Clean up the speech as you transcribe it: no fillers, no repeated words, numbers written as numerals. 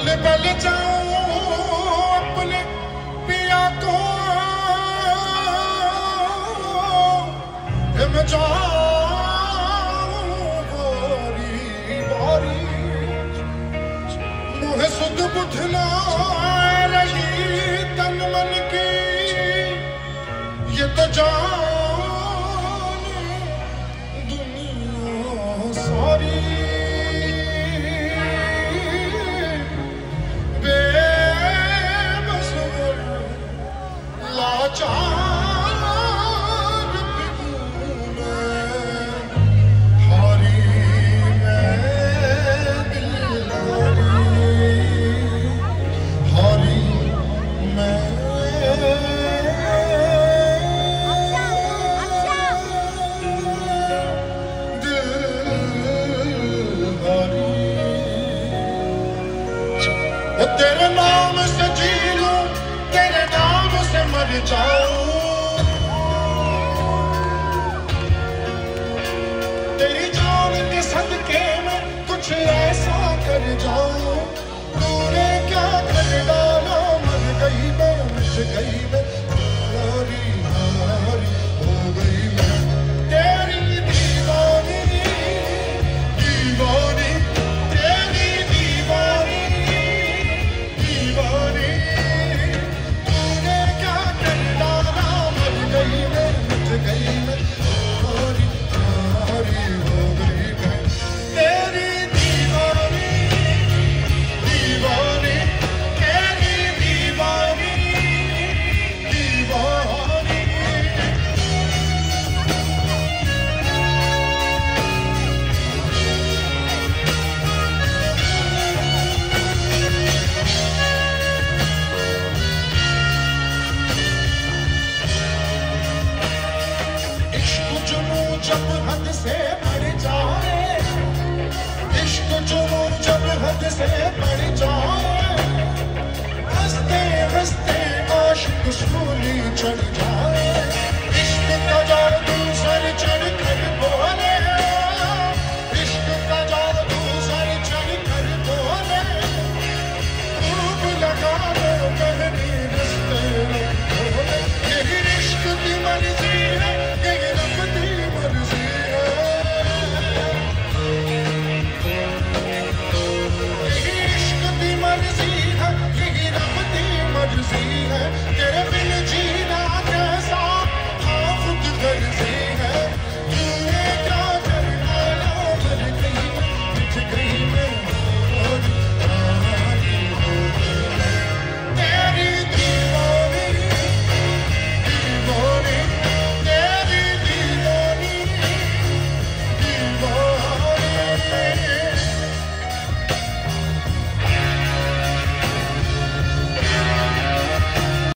पल जाऊं अपने पिया को मैं जाऊं बारी बारी मुझे सुध बुध ना रही तन मन की ये तो जाने दुनिया सारी लाचार हारी मैं दिलदारी हारी मैं दिलदारी तेरे नाम से जी लूं तेरे नाम से मर जाऊं तेरी जान के सदके में कुछ ऐसा कर जाऊं तूने क्या कर डाला मर गई मैं मिट गई मैं हारी हारी हो गई मैं तेरी दीवानी दीवानी तेरी दीवानी दीवानी तूने क्या कर डाला मर गई मैं मिट गई मैं हारी हारी हो गई मैं तेरी दीवानी दीवानी तेरी दीवानी दीवानी इश्क जुनून जब हद से बढ़ जाए इश्क जुनून जब हद से बढ़ जाए हंसते हंसते आशिक सूली चढ़ जाए इश्क का जादू सर चढ़ कर बोले इश्क का जादू सर चढ़ कर बोले खूब लगा लो गहरी रिश्ते बोले यही इश्क की मर्जी है यही रब की मर्जी है यही इश्क की मर्जी है यही रब की मर्जी है तेरे बिन जीना कैसा हाँ खुद गर्जी